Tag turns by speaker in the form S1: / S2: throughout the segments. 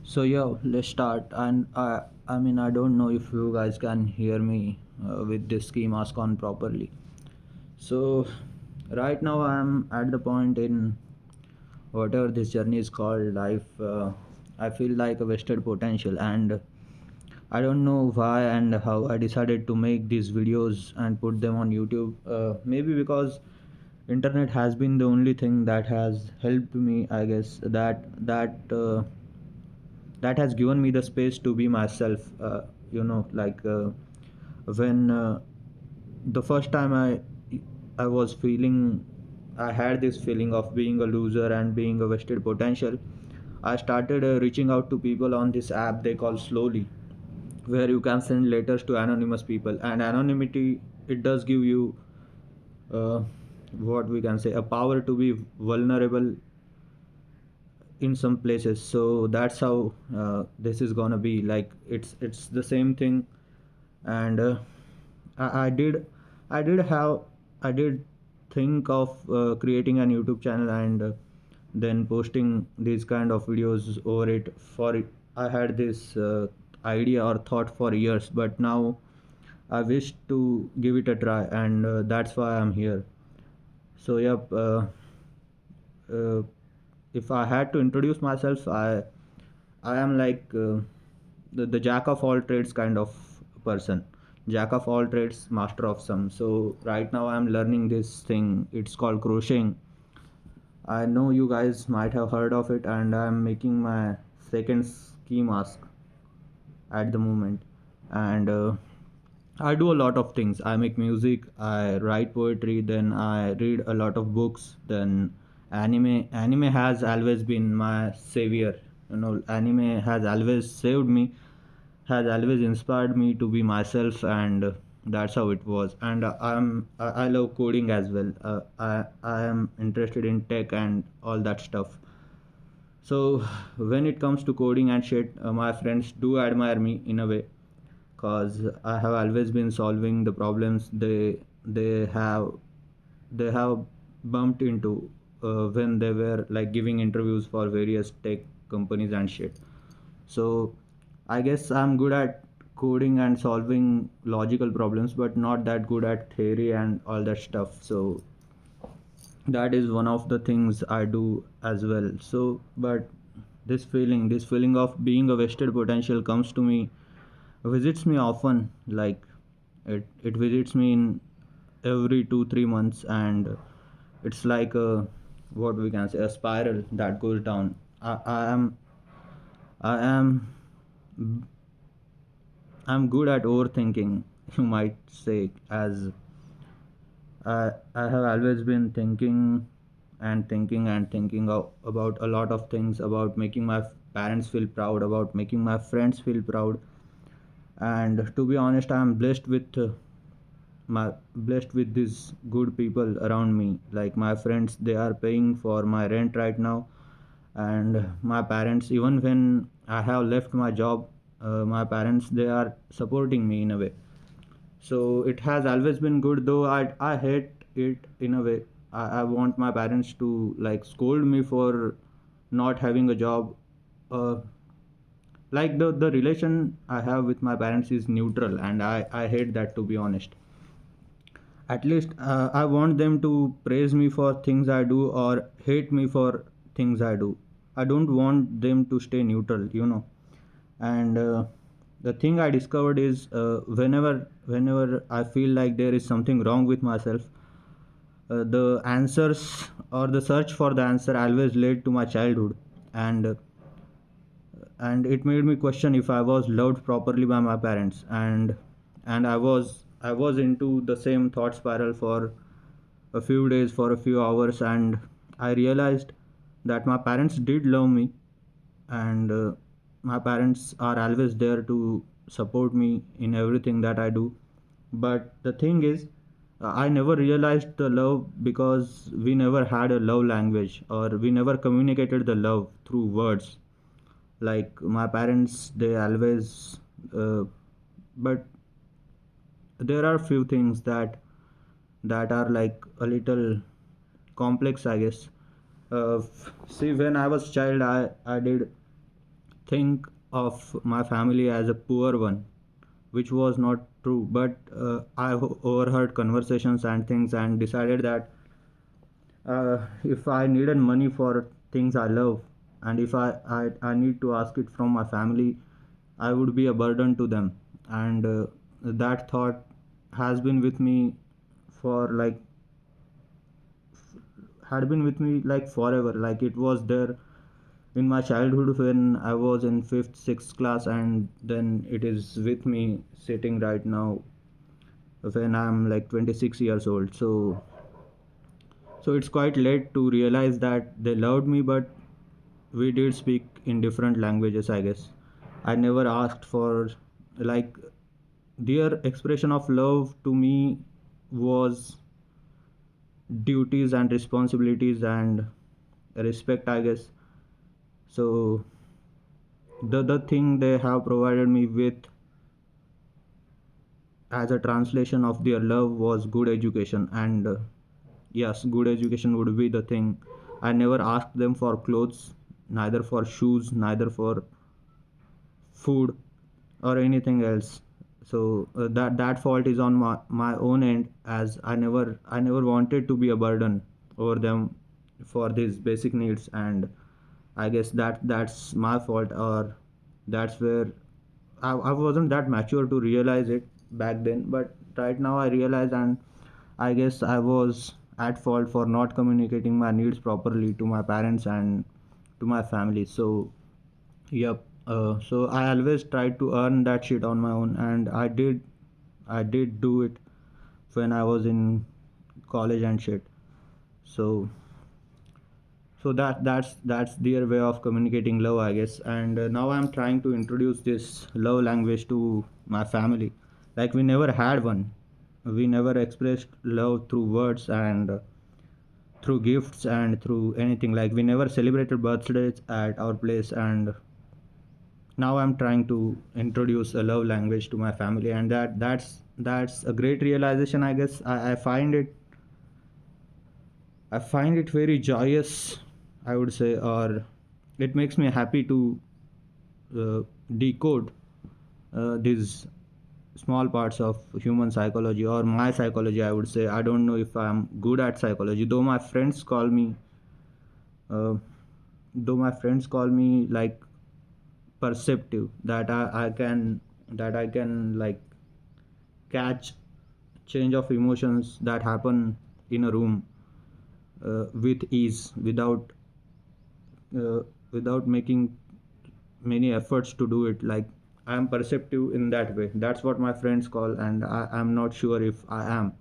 S1: So yeah, let's start. And I don't know if you guys can hear me with this ski mask on properly. So right now I'm at the point in whatever this journey is called life. I feel like a wasted potential, and I don't know why and how I decided to make these videos and put them on YouTube. Maybe because internet has been the only thing that has helped me. I guess that has given me the space to be myself. When the first time I was feeling, I had this feeling of being a loser and being a wasted potential. I started reaching out to people on this app they call Slowly, where you can send letters to anonymous people. And anonymity, it does give you uh, what we can say, a power to be vulnerable in some places. So that's how this is gonna be like. It's the same thing. And I did I did think of creating an YouTube channel, and then posting these kind of videos over it. I had this idea or thought for years, but now I wish to give it a try, and that's why I'm here. So yep. Uh, if I had to introduce myself, I am like the jack of all trades kind of person. Jack of all trades, master of some. So right now I'm learning this thing. It's called crocheting. I know you guys might have heard of it, and I'm making my second ski mask at the moment. And I do a lot of things. I make music, I write poetry, then I read a lot of books, then anime has always been my savior. Anime has always saved me, has always inspired me to be myself, and that's how it was. And I love coding as well. I am interested in tech and all that stuff. So when it comes to coding and shit, my friends do admire me in a way, cause I have always been solving the problems they have they have bumped into when they were like giving interviews for various tech companies and shit. So I guess I'm good at coding and solving logical problems, but not that good at theory and all that stuff. So that is one of the things I do as well. So, but this feeling of being a wasted potential comes to me, visits me often. Like it visits me in every 2 3 months, and it's like a, what we can say, a spiral that goes down. I am i'm i'm good at overthinking, you might say, as I have always been thinking and thinking and thinking about a lot of things, about making my parents feel proud, about making my friends feel proud. And to be honest, I am blessed with these good people around me. Like my friends, they are paying for my rent right now, and my parents, even when I have left my job, my parents, they are supporting me in a way. So it has always been good, though I hate it in a way. I want my parents to like scold me for not having a job. uh, like the relation I have with my parents is neutral, and I hate that, to be honest. At least I want them to praise me for things I do, or hate me for things I do. I don't want them to stay neutral. And the thing I discovered is, whenever I feel like there is something wrong with myself, the answers or the search for the answer always led to my childhood. And and it made me question if I was loved properly by my parents. And I was into the same thought spiral for a few days, for a few hours, and I realized that my parents did love me, and my parents are always there to support me in everything that I do. But the thing is, I never realized the love because we never had a love language, or we never communicated the love through words. Like my parents, they always uh, but there are few things that are like a little complex, I guess. See, when I was child, I did think of my family as a poor one, which was not true. But I overheard conversations and things and decided that if I needed money for things I love, and if I need to ask it from my family, I would be a burden to them. And that thought has been with me for like had been with me like forever. Like it was there in my childhood when I was in fifth, sixth class, and then it is with me sitting right now when I'm like 26 years old. So it's quite late to realize that they loved me, but we did speak in different languages, I guess. I never asked for like their expression of love to me was duties and responsibilities and respect, I guess. So the thing they have provided me with as a translation of their love was good education. And yes, good education would be the thing. I never asked them for clothes, neither for shoes, neither for food or anything else. So that fault is on my own end, as I never wanted to be a burden over them for these basic needs. And I guess that's my fault, or that's where I wasn't that mature to realize it back then. But right now I realize, and I guess I was at fault for not communicating my needs properly to my parents and to my family. So yep. So I always tried to earn that shit on my own, and I did do it when I was in college and shit. So that's their way of communicating love, I guess. And now I'm trying to introduce this love language to my family. Like we never had one. We never expressed love through words and through gifts and through anything. Like we never celebrated birthdays at our place, and now I'm trying to introduce a love language to my family. And that's a great realization, I guess. I find it very joyous, I would say, or it makes me happy to decode these small parts of human psychology, or my psychology, I would say. I don't know if I'm good at psychology, though my friends call me uh, like perceptive, that I can like catch change of emotions that happen in a room with ease, uh, without making many efforts to do it. Like I am perceptive in that way. That's what my friends call, and I'm not sure if I am.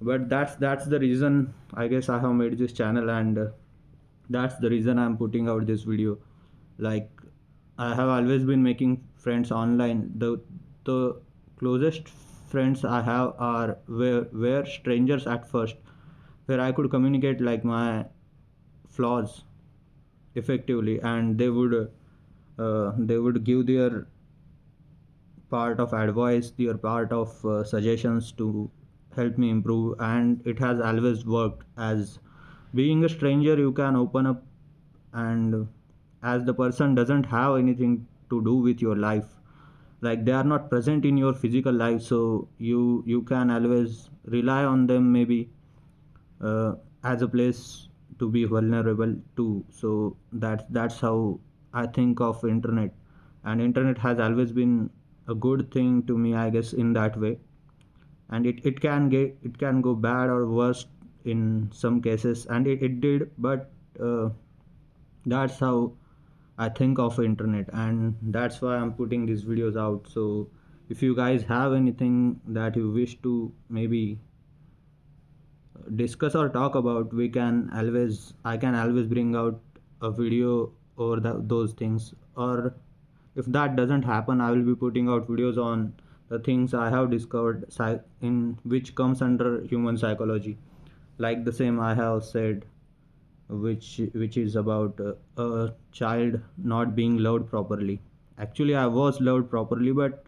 S1: But that's the reason, I guess, I have made this channel. And that's the reason I'm putting out this video. Like I have always been making friends online. The closest friends I have are were strangers at first, where I could communicate like my flaws effectively, and they would give their part of advice, their part of suggestions to help me improve. And it has always worked. As being a stranger, you can open up, and as the person doesn't have anything to do with your life, like they are not present in your physical life, so you can always rely on them, maybe uh, as a place to be vulnerable to. So that's how I think of internet. And internet has always been a good thing to me, I guess, in that way. And it can go bad or worse in some cases, and it did. But that's how I think of internet, and that's why I'm putting these videos out. So if you guys have anything that you wish to maybe discuss or talk about, I can always bring out a video over those things. Or if that doesn't happen, I will be putting out videos on the things I have discovered in which comes under human psychology, like the same I have said, which is about a child not being loved properly. Actually, I was loved properly, but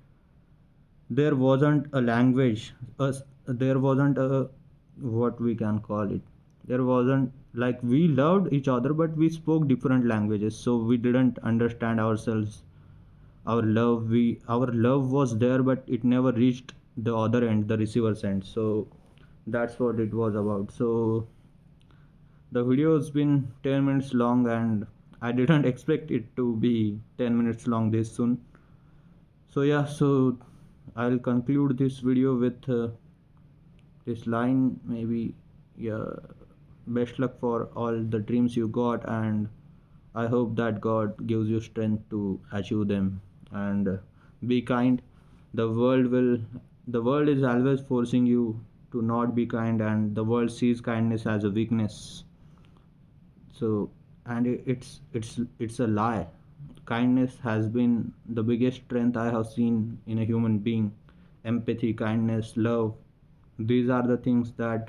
S1: there wasn't a language, there wasn't a, what we can call it, there wasn't like we loved each other, but we spoke different languages, so we didn't understand ourselves. Our love was there, but it never reached the other end, the receiver's end. So that's what it was about. So the video has been 10 minutes long, and I didn't expect it to be 10 minutes long this soon. So yeah, so I'll conclude this video with this line maybe. Yeah, best luck for all the dreams you got, and I hope that God gives you strength to achieve them. And be kind. The world will the world is always forcing you to not be kind, and the world sees kindness as a weakness. So, and it's a lie. Kindness has been the biggest strength I have seen in a human being. Empathy, kindness, love, these are the things that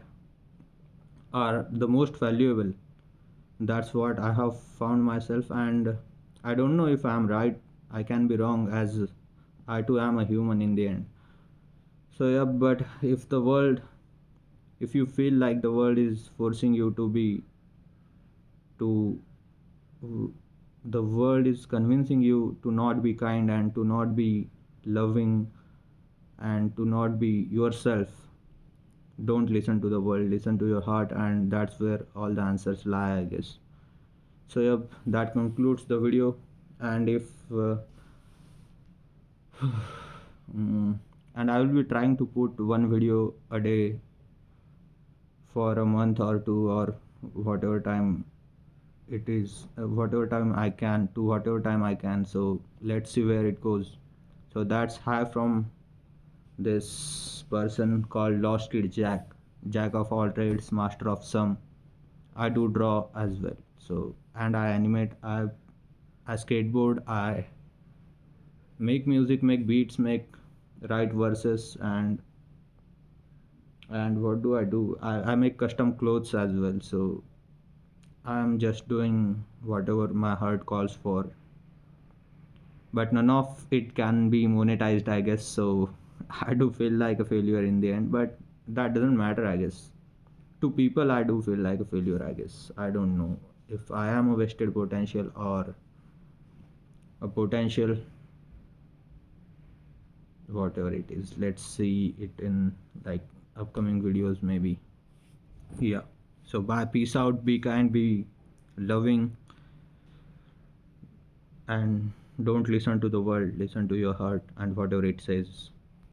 S1: are the most valuable. That's what I have found myself, and I don't know if I'm right. I can be wrong, as I too am a human in the end. So yeah, but if you feel like the world is forcing you to be to the world is convincing you to not be kind and to not be loving and to not be yourself, don't listen to the world, listen to your heart, and that's where all the answers lie, I guess. So yep, that concludes the video. And if and I will be trying to put one video a day for a month or two, or whatever time it is, whatever time I can, to whatever time I can. So let's see where it goes. So that's hi from this person called Lost Kid Jack, Jack of all trades, master of some. I do draw as well. So and I animate. I skateboard. I make music, make beats, make write verses, and what do I do? I make custom clothes as well. So I'm just doing whatever my heart calls for, but none of it can be monetized, I guess. So I do feel like a failure in the end, but that doesn't matter, I guess. To people, I do feel like a failure, I guess. I don't know if I am a wasted potential or a potential, whatever it is. Let's see it in like upcoming videos, maybe. Yeah. So bye, peace out, be kind, be loving, and don't listen to the world, listen to your heart and whatever it says.